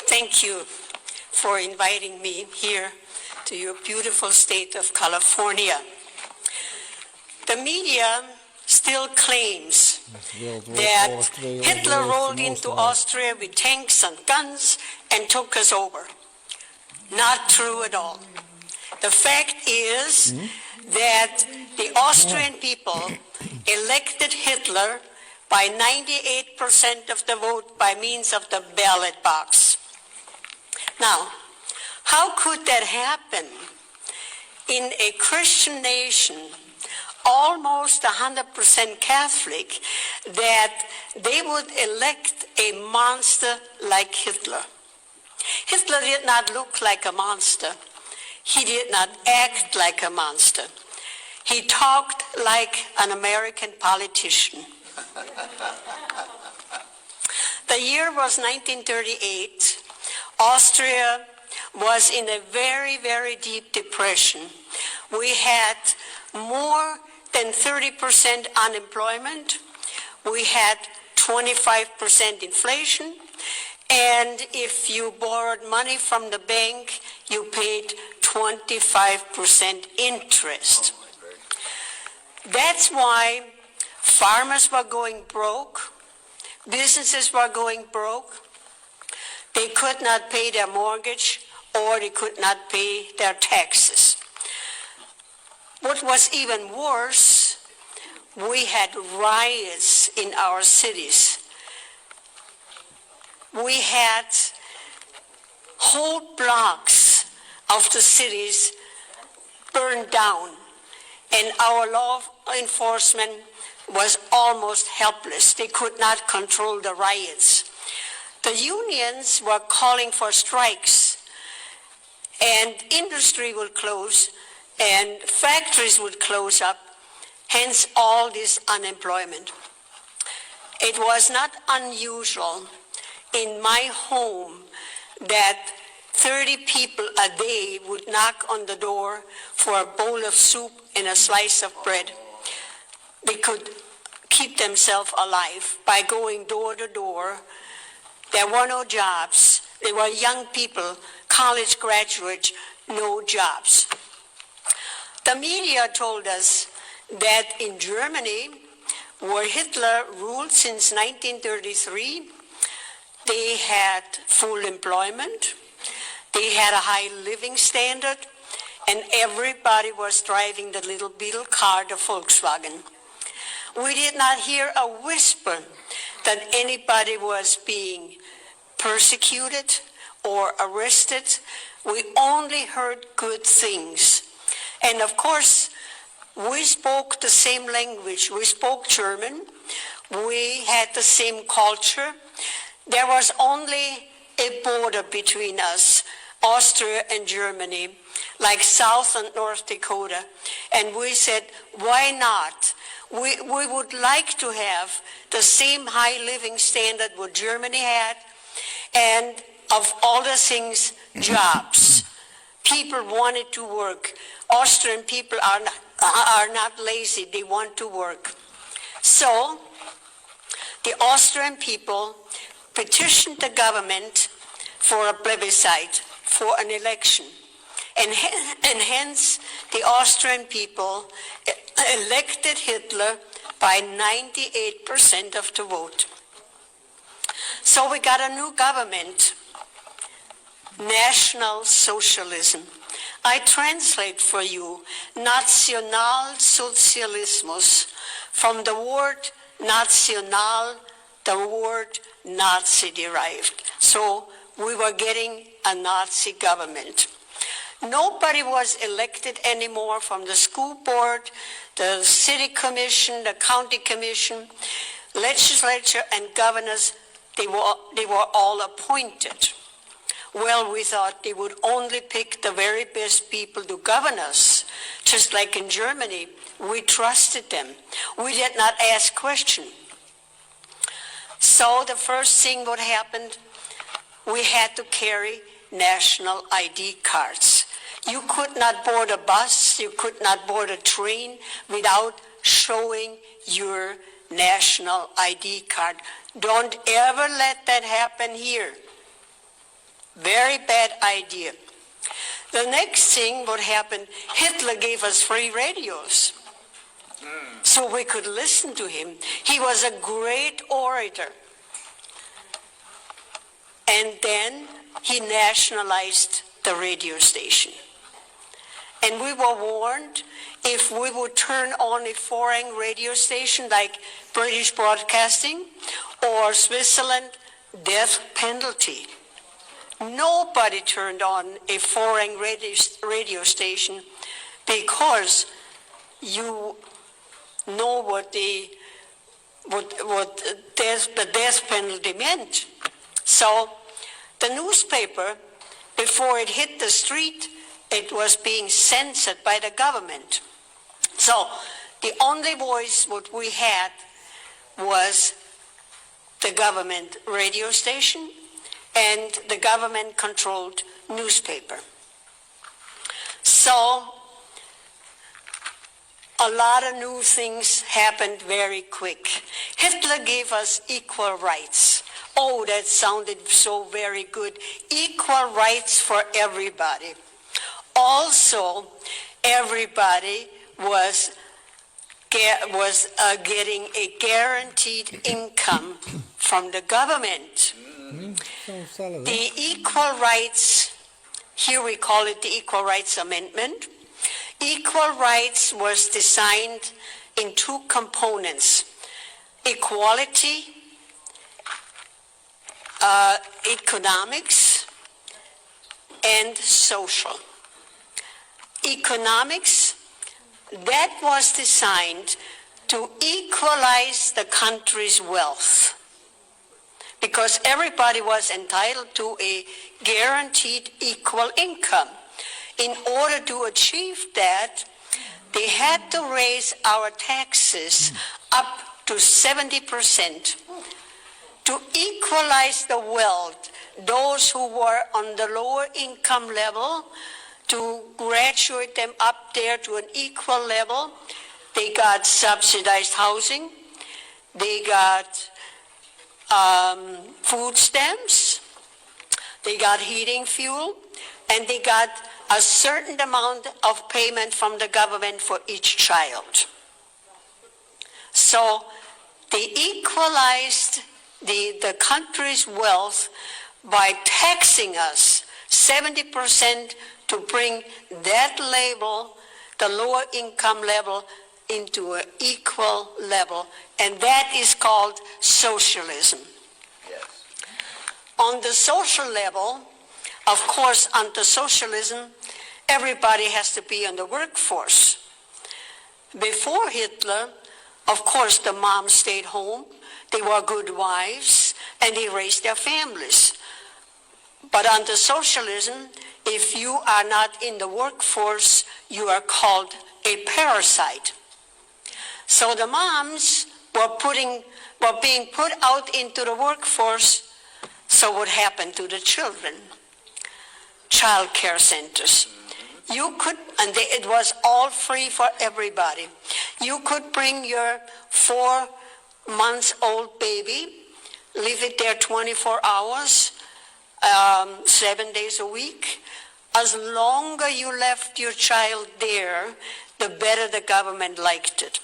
Thank you for inviting me here to your beautiful state of California. The media still claims that Hitler rolled into Austria with tanks and guns and took us over. Not true at all. The fact is that the Austrian people elected Hitler by 98% of the vote by means of the ballot box. Now, how could that happen in a Christian nation, almost 100% Catholic, that they would elect a monster like Hitler? Hitler did not look like a monster. He did not act like a monster. He talked like an American politician. The year was 1938. Austria was in a very, very deep depression. We had more than 30% unemployment. We had 25% inflation. And if you borrowed money from the bank, you paid 25% interest. That's why farmers were going broke. Businesses were going broke. They could not pay their mortgage, or they could not pay their taxes. What was even worse, we had riots in our cities. We had whole blocks of the cities burned down, and our law enforcement was almost helpless. They could not control the riots. The unions were calling for strikes, and industry would close, and factories would close up, hence all this unemployment. It was not unusual in my home that 30 people a day would knock on the door for a bowl of soup and a slice of bread. They could keep themselves alive by going door to door. There were no jobs. They were young people, college graduates, no jobs. The media told us that in Germany, where Hitler ruled since 1933, they had full employment, they had a high living standard, and everybody was driving the little beetle car, the Volkswagen. We did not hear a whisper that anybody was being persecuted or arrested. We only heard good things. And of course, we spoke the same language. We spoke German. We had the same culture. There was only a border between us, Austria and Germany, like South and North Dakota. And we said, why not? We would like to have the same high living standard what Germany had, and of all the things, jobs. People wanted to work. Austrian people are not lazy. They want to work. So the Austrian people petitioned the government for a plebiscite, for an election. And hence, the Austrian people elected Hitler by 98% of the vote. So we got a new government, National Socialism. I translate for you, Nationalsozialismus, from the word national, the word Nazi derived. So we were getting a Nazi government. Nobody was elected anymore from the school board, the city commission, the county commission, legislature, and governors. They were all appointed. Well, we thought they would only pick the very best people to govern us. Just like in Germany, we trusted them. We did not ask questions. So the first thing what happened, we had to carry national ID cards. You could not board a bus, you could not board a train without showing your national ID card. Don't ever let that happen here. Very bad idea. The next thing what happened, Hitler gave us free radios so we could listen to him. He was a great orator. And then he nationalized the radio station. And we were warned if we would turn on a foreign radio station like British Broadcasting or Switzerland, death penalty. Nobody turned on a foreign radio station because you know what the death penalty meant. So the newspaper, before it hit the street, it was being censored by the government. So the only voice what we had was the government radio station and the government-controlled newspaper. So a lot of new things happened very quick. Hitler gave us equal rights. Oh, that sounded so very good. Equal rights for everybody. Also, everybody was getting a guaranteed income from the government. The equal rights, here we call it the Equal Rights Amendment. Equal rights was designed in two components: equality, economics, and social. Economics, that was designed to equalize the country's wealth, because everybody was entitled to a guaranteed equal income. In order to achieve that, they had to raise our taxes up to 70% to equalize the wealth. Those who were on the lower income level, to graduate them up there to an equal level. They got subsidized housing, they got food stamps, they got heating fuel, and they got a certain amount of payment from the government for each child. So they equalized the country's wealth by taxing us 70% to bring that level, the lower income level, into an equal level. And that is called socialism. Yes. On the social level, of course, under socialism, everybody has to be in the workforce. Before Hitler, of course, the moms stayed home. They were good wives, and they raised their families. But under socialism, if you are not in the workforce, you are called a parasite. So the moms were being put out into the workforce. So what happened to the children? Child care centers. You could, and it was all free for everybody. You could bring your 4-month-old baby, leave it there 24 hours, 7 days a week. As longer you left your child there, the better the government liked it.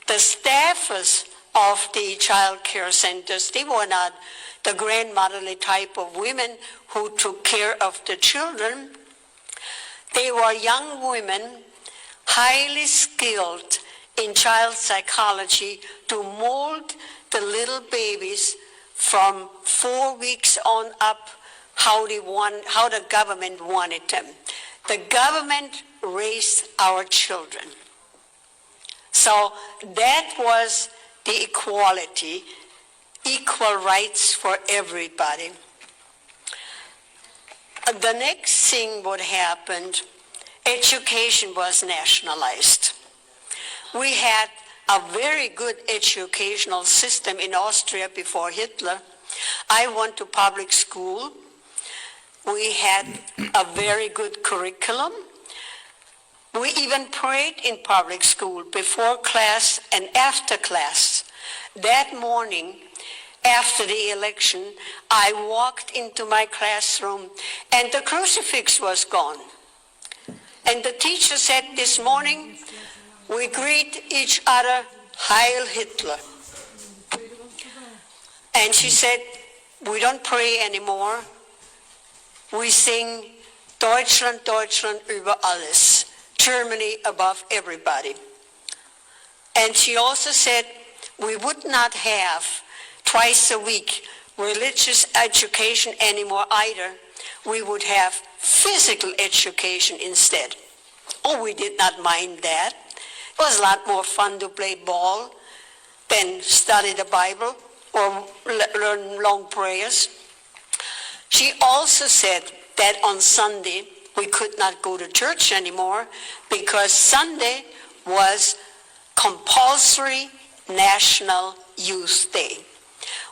The staffers of the child care centers, they were not the grandmotherly type of women who took care of the children. They were young women, highly skilled in child psychology, to mold the little babies from 4 weeks on up how the government wanted them. The government raised our children. So that was the equality, equal rights for everybody. The next thing what happened, education was nationalized. We had a very good educational system in Austria before Hitler. I went to public school. We had a very good curriculum. We even prayed in public school before class and after class. That morning, after the election, I walked into my classroom and the crucifix was gone. And the teacher said, this morning, we greet each other, Heil Hitler. And she said, we don't pray anymore. We sing Deutschland, Deutschland über alles. Germany above everybody. And she also said, we would not have twice a week religious education anymore either. We would have physical education instead. Oh, we did not mind that. It was a lot more fun to play ball than study the Bible or learn long prayers. She also said that on Sunday we could not go to church anymore because Sunday was compulsory National Youth Day.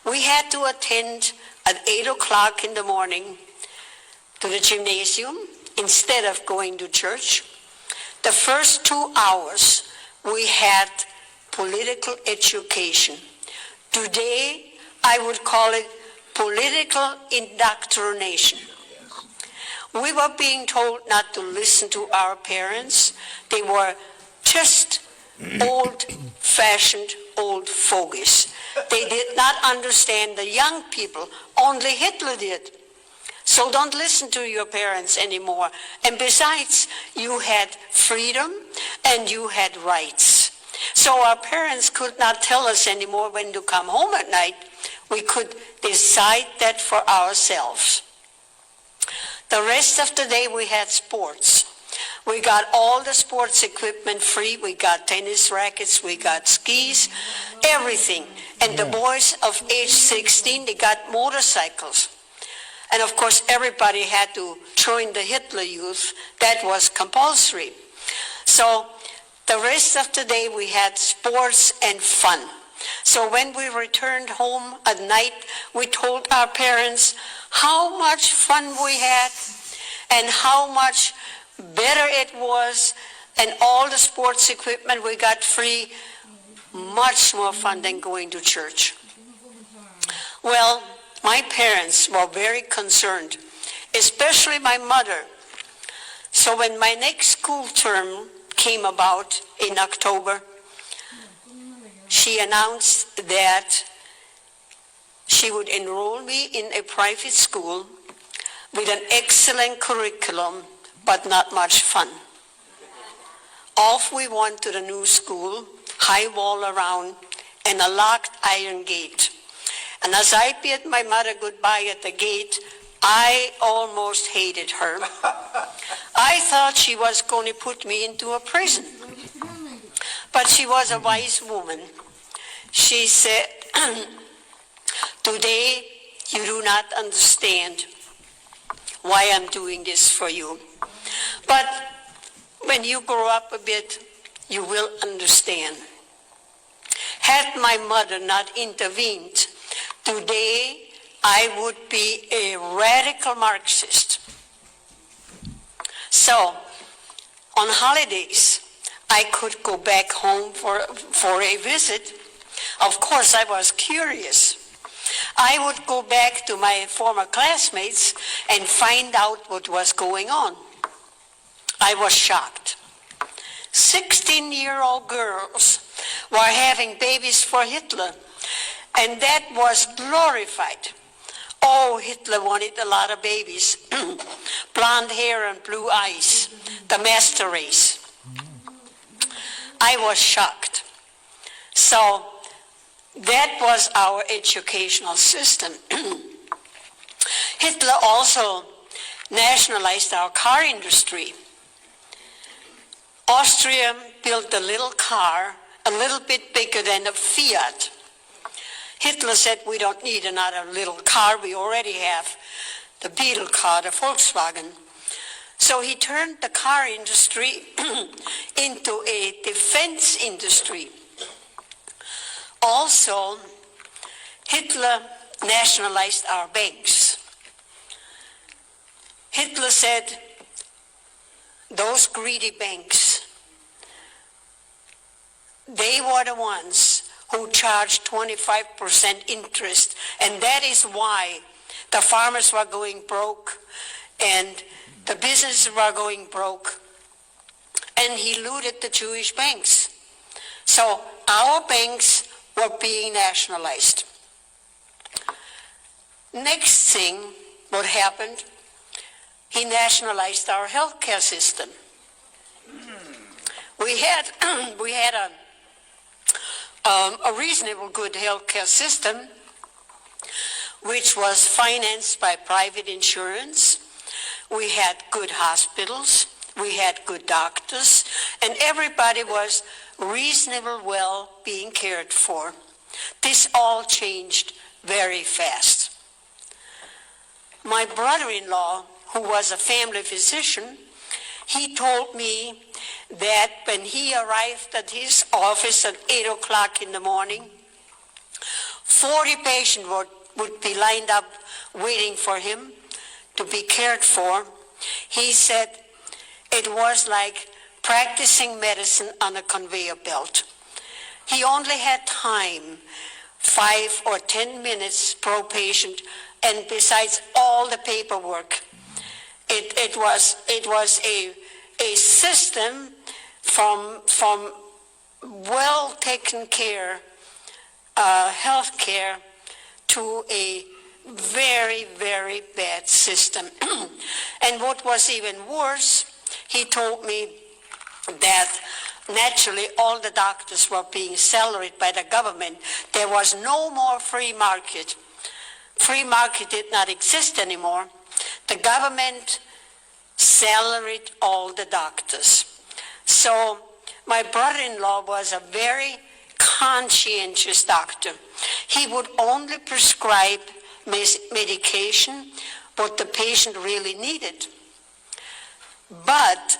We had to attend at 8 o'clock in the morning to the gymnasium instead of going to church. The first 2 hours we had political education. Today I would call it political indoctrination. We were being told not to listen to our parents. They were just old-fashioned old fogies. They did not understand the young people. Only Hitler did. So don't listen to your parents anymore. And besides, you had freedom and you had rights. So our parents could not tell us anymore when to come home at night. We could decide that for ourselves. The rest of the day we had sports. We got all the sports equipment free. We got tennis rackets, we got skis, everything. And the boys of age 16, they got motorcycles. And of course, everybody had to join the Hitler Youth. That was compulsory. So the rest of the day we had sports and fun. So when we returned home at night, we told our parents how much fun we had and how much better it was, and all the sports equipment we got free, much more fun than going to church. Well, my parents were very concerned, especially my mother. So when my next school term came about in October, she announced that she would enroll me in a private school with an excellent curriculum, but not much fun. Off we went to the new school, high wall around, and a locked iron gate. And as I bid my mother goodbye at the gate, I almost hated her. I thought she was going to put me into a prison. But she was a wise woman. She said, today you do not understand why I'm doing this for you. But when you grow up a bit, you will understand. Had my mother not intervened, today I would be a radical Marxist. So, on holidays, I could go back home for a visit. Of course, I was curious. I would go back to my former classmates and find out what was going on. I was shocked. 16-year-old girls were having babies for Hitler, and that was glorified. Oh, Hitler wanted a lot of babies. Blonde hair and blue eyes, the master race. I was shocked. So that was our educational system. Hitler also nationalized our car industry. Austria built a little car, a little bit bigger than a Fiat. Hitler said, we don't need another little car. We already have the Beetle car, the Volkswagen. So he turned the car industry into a defense industry. Also, Hitler nationalized our banks. Hitler said, those greedy banks, they were the ones who charged 25% interest. And that is why the farmers were going broke and the businesses were going broke. And he looted the Jewish banks. So our banks were being nationalized. Next thing, what happened, he nationalized our healthcare system. We had a reasonable good healthcare system, which was financed by private insurance. We had good hospitals, we had good doctors, and everybody was reasonably well being cared for. This all changed very fast. My brother-in-law, who was a family physician, he told me that when he arrived at his office at 8 o'clock in the morning, 40 patients would be lined up waiting for him to be cared for. He said it was like practicing medicine on a conveyor belt. He only had time, 5 or 10 minutes per patient, and besides all the paperwork, it was a system from well taken care health care to a very, very bad system. And what was even worse, he told me that naturally all the doctors were being salaried by the government. There was no more free market. Free market did not exist anymore. The government salaried all the doctors. So my brother-in-law was a very conscientious doctor. He would only prescribe medication what the patient really needed. But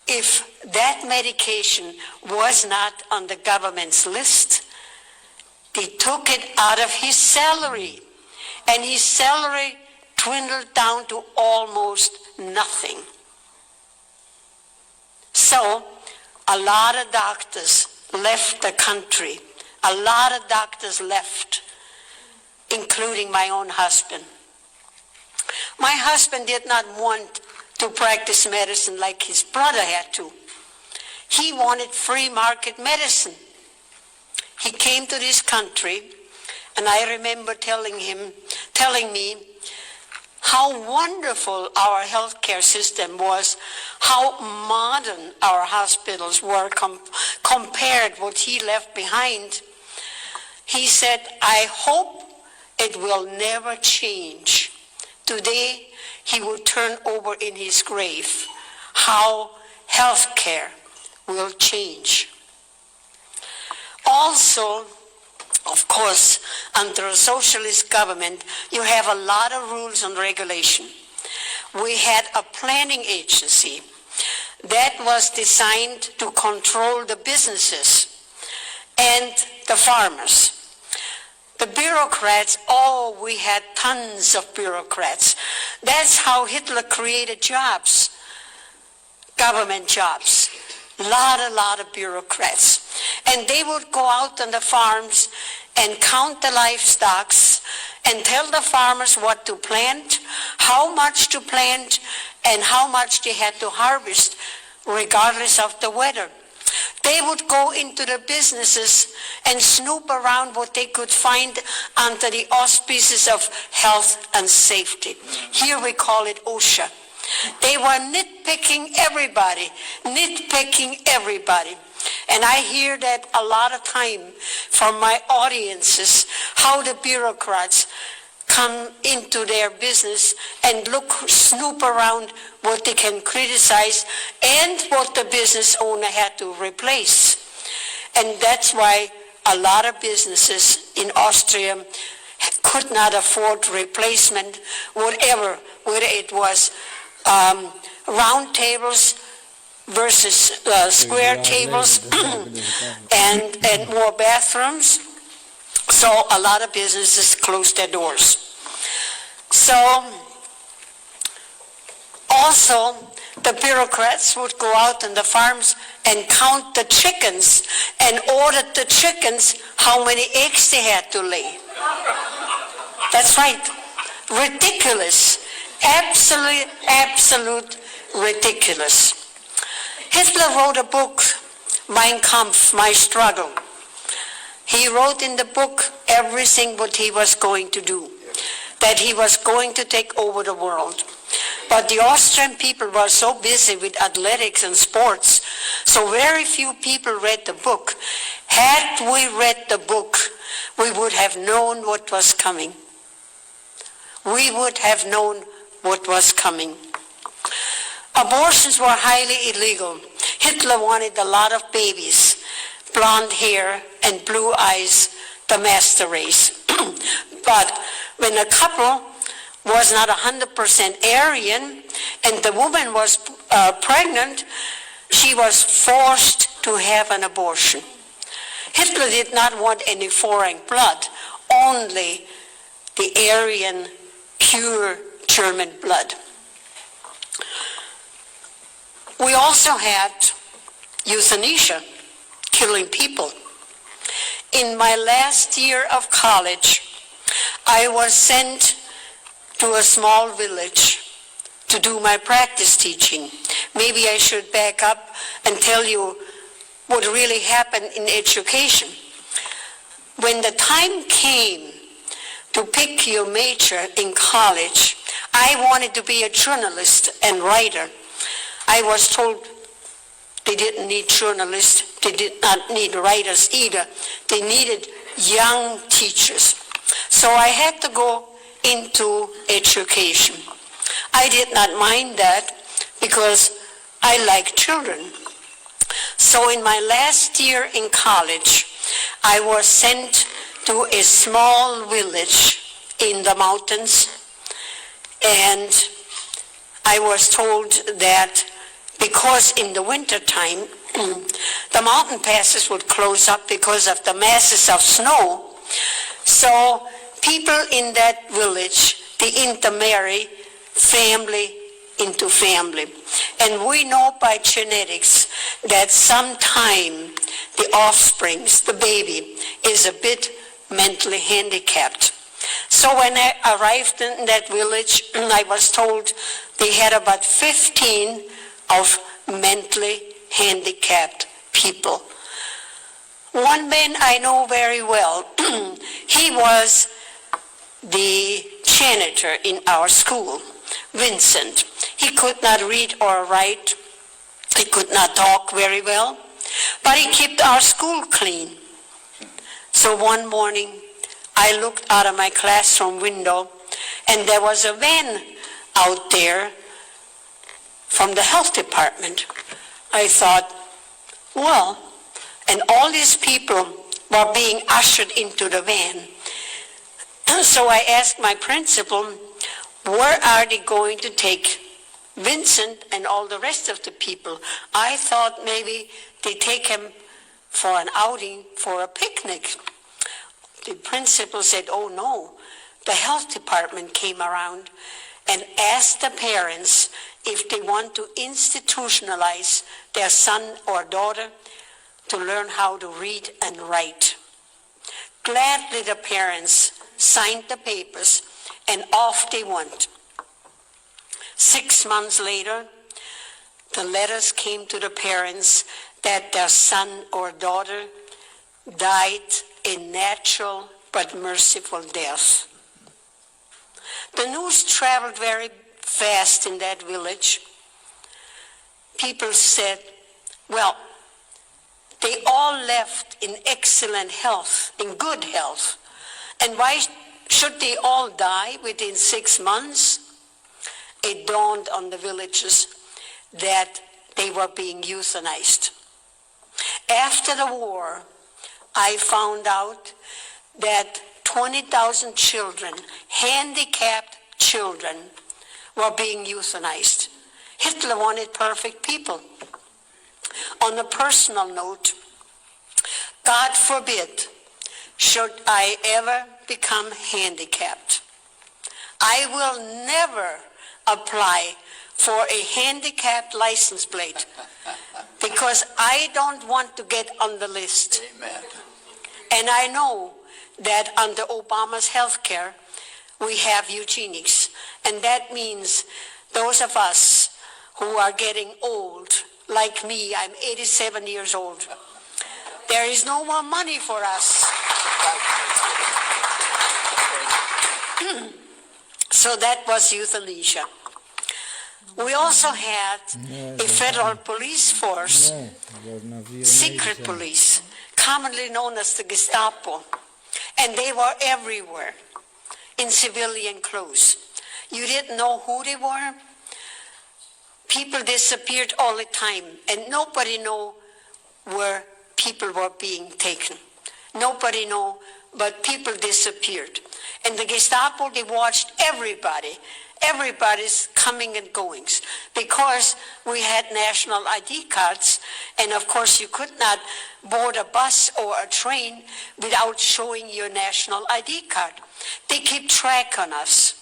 if that medication was not on the government's list, they took it out of his salary. And his salary dwindled down to almost nothing. So a lot of doctors left the country. A lot of doctors left, including my own husband. My husband did not want to practice medicine like his brother had to. He wanted free market medicine. He came to this country, and I remember telling me how wonderful our healthcare system was, how modern our hospitals were compared what he left behind. He said, I hope it will never change. Today, he will turn over in his grave how healthcare will change. Also, of course, under a socialist government, you have a lot of rules and regulation. We had a planning agency that was designed to control the businesses and the farmers. The bureaucrats, we had tons of bureaucrats. That's how Hitler created jobs, government jobs. Lot of bureaucrats. And they would go out on the farms and count the livestock and tell the farmers what to plant, how much to plant, and how much they had to harvest, regardless of the weather. They would go into the businesses and snoop around what they could find under the auspices of health and safety. Here we call it OSHA. They were nitpicking everybody. And I hear that a lot of time from my audiences, how the bureaucrats come into their business and snoop around what they can criticize and what the business owner had to replace. And that's why a lot of businesses in Austria could not afford replacement, whether it was round tables versus square tables and more bathrooms. So a lot of businesses closed their doors. So also The bureaucrats would go out on the farms and count the chickens and order the chickens how many eggs they had to lay. That's right. Ridiculous. Absolute ridiculous. Hitler wrote a book, Mein Kampf, My Struggle. He wrote in the book everything what he was going to do, that he was going to take over the world. But the Austrian people were so busy with athletics and sports, so very few people read the book. Had we read the book, we would have known what was coming. We would have known what was coming. Abortions were highly illegal. Hitler wanted a lot of babies, blonde hair and blue eyes, the master race. But when a couple was not 100% Aryan and the woman was pregnant, she was forced to have an abortion. Hitler did not want any foreign blood, only the Aryan, pure German blood. We also had euthanasia, killing people. In my last year of college, I was sent to a small village to do my practice teaching. Maybe I should back up and tell you what really happened in education. When the time came to pick your major in college, I wanted to be a journalist and writer. I was told they didn't need journalists, they did not need writers either. They needed young teachers. So I had to go into education. I did not mind that because I like children. So in my last year in college, I was sent to a small village in the mountains, and I was told that because in the winter time, the mountain passes would close up because of the masses of snow. So people in that village, they intermarry family into family. And we know by genetics that sometime the offsprings, the baby, is a bit mentally handicapped. So when I arrived in that village, I was told they had about 15 of mentally handicapped people. One man I know very well, he was the janitor in our school, Vincent. He could not read or write. He could not talk very well, but he kept our school clean. So one morning, I looked out of my classroom window, and there was a van out there from the health department. I thought, well, and all these people were being ushered into the van. So I asked my principal, where are they going to take Vincent and all the rest of the people? I thought maybe they take him for an outing, for a picnic. The principal said, oh no, the health department came around and asked the parents if they want to institutionalize their son or daughter to learn how to read and write. Gladly the parents signed the papers and off they went. 6 months later, the letters came to the parents that their son or daughter died a natural but merciful death. The news traveled very fast in that village. People said, well, they all left in excellent health, in good health. And why should they all die within 6 months? It dawned on the villagers that they were being euthanized. After the war, I found out that 20,000 children, handicapped children, were being euthanized. Hitler wanted perfect people. On a personal note, God forbid, should I ever become handicapped, I will never apply for a handicapped license plate because I don't want to get on the list. Amen. And I know that under Obama's health care, we have eugenics. And that means those of us who are getting old, like me, I'm 87 years old, there is no more money for us. So that was euthanasia. We also had a federal police force, secret police, commonly known as the Gestapo, and they were everywhere in civilian clothes. You didn't know who they were. People disappeared all the time, and nobody knew where people were being taken. Nobody knew, but people disappeared. And the Gestapo, they watched everybody's coming and goings, because we had national ID cards, and of course you could not board a bus or a train without showing your national ID card. They keep track on us,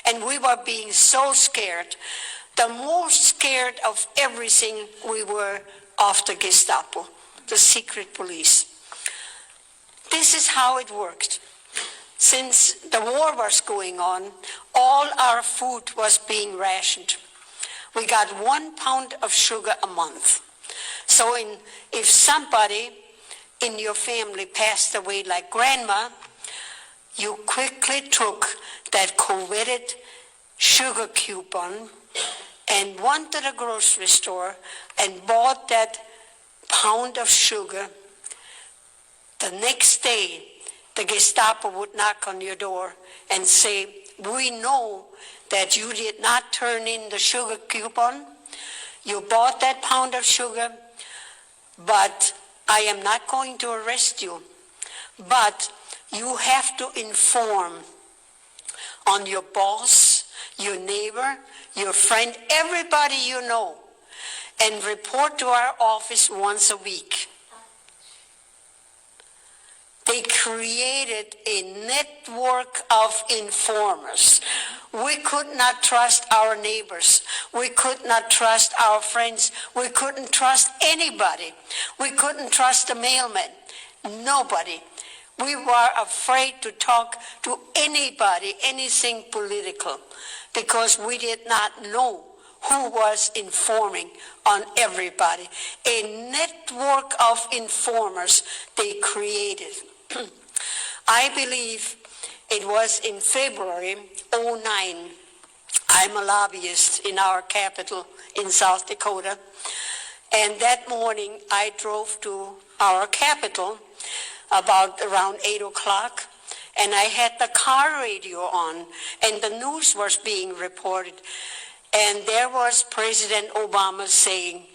and we were being so scared. The most scared of everything we were of the Gestapo, the secret police. This is how it worked. Since the war was going on, all our food was being rationed. We got 1 pound of sugar a month. So if somebody in your family passed away like grandma, you quickly took that coveted sugar coupon and went to the grocery store and bought that pound of sugar. The next day, the Gestapo would knock on your door and say, "We know that you did not turn in the sugar coupon. You bought that pound of sugar, but I am not going to arrest you. But you have to inform on your boss, your neighbor, your friend, everybody you know, and report to our office once a week." They created a network of informers. We could not trust our neighbors. We could not trust our friends. We couldn't trust anybody. We couldn't trust the mailman. Nobody. We were afraid to talk to anybody, anything political, because we did not know who was informing on everybody. A network of informers they created. I believe it was in February 2009. I'm a lobbyist in our capital in South Dakota. And that morning I drove to our capital about around 8 o'clock. And I had the car radio on, and the news was being reported. And there was President Obama saying,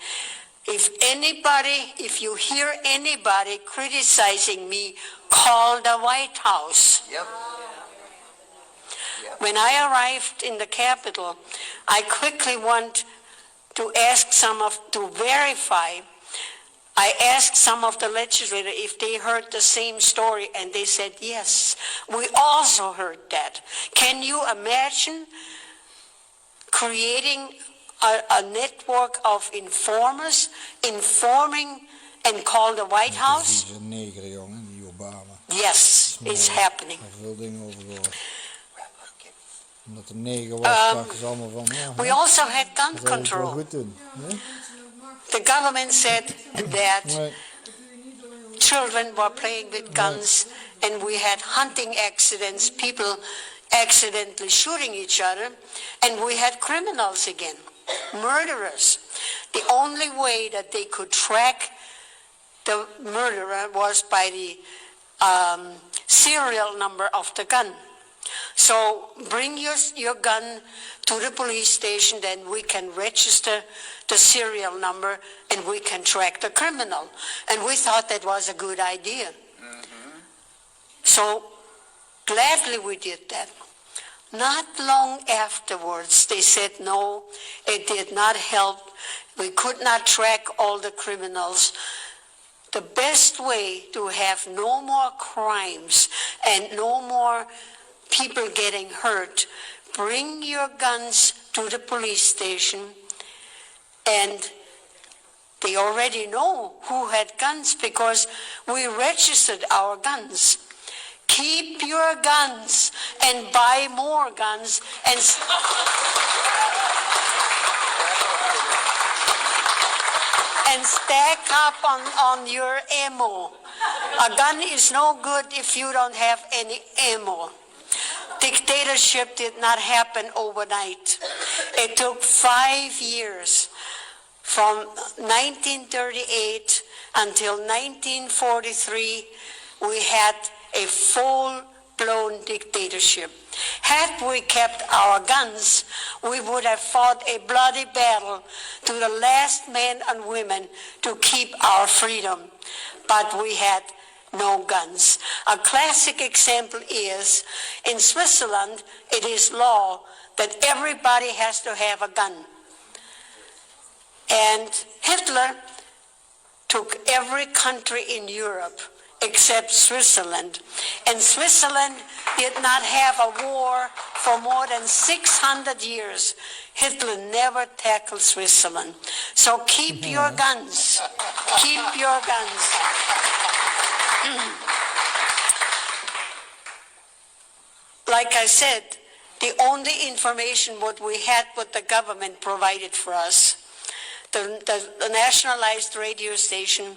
if you hear anybody criticizing me, call the White House. Yep. When I arrived in the Capitol, I quickly went to to verify. I asked some of the legislators if they heard the same story, and they said, yes, we also heard that. Can you imagine creating a network of informers, informing and call the White House? Die is een neger, jongen, die Obama. Yes, it's happening. Daar veel dingen over gehoord. Omdat de neger was, dachten ze allemaal van, ja, we also had gun dat zou ik wel control. goed doen. Nee? The government said that children were playing with guns, and we had hunting accidents, people accidentally shooting each other, and we had criminals again, murderers. The only way that they could track the murderer was by the serial number of the gun. So bring your gun to the police station, then we can register the serial number and we can track the criminal. And we thought that was a good idea. Mm-hmm. So gladly we did that. Not long afterwards, they said no, it did not help. We could not track all the criminals. The best way to have no more crimes and no more people getting hurt, bring your guns to the police station, and they already know who had guns because we registered our guns. Keep your guns and buy more guns and stack up on your ammo. A gun is no good if you don't have any ammo. Dictatorship did not happen overnight. It took 5 years, from 1938 until 1943, we had a full-blown dictatorship. Had we kept our guns, we would have fought a bloody battle to the last men and women to keep our freedom. But we had no guns. A classic example is, in Switzerland, it is law that everybody has to have a gun. And Hitler took every country in Europe except Switzerland. And Switzerland did not have a war for more than 600 years. Hitler never tackled Switzerland. So keep your guns. Keep your guns. Like I said, the only information what we had, what the government provided for us, the nationalized radio station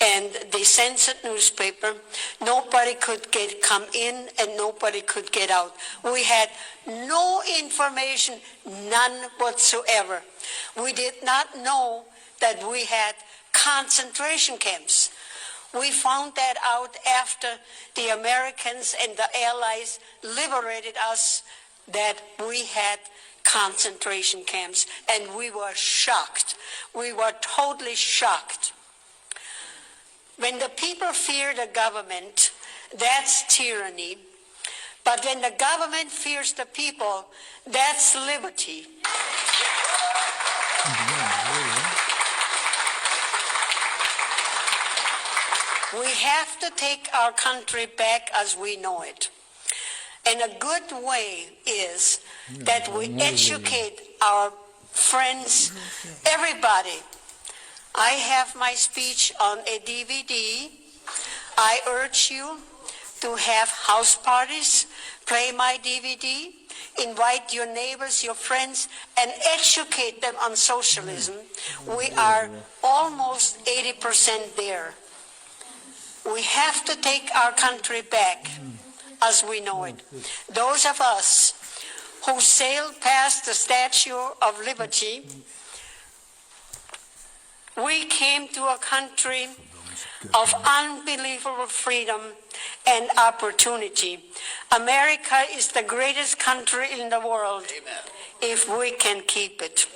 and the censored newspaper, nobody could come in and nobody could get out. We had no information, none whatsoever. We did not know that we had concentration camps. We found that out after the Americans and the Allies liberated us, that we had concentration camps, and we were shocked. We were totally shocked. When the people fear the government, that's tyranny. But when the government fears the people, that's liberty. We have to take our country back as we know it. And a good way is that we educate our friends, everybody. I have my speech on a DVD. I urge you to have house parties, play my DVD, invite your neighbors, your friends, and educate them on socialism. We are almost 80% there. We have to take our country back as we know it. Those of us who sailed past the Statue of Liberty, we came to a country of unbelievable freedom and opportunity. America is the greatest country in the world. Amen. If we can keep it.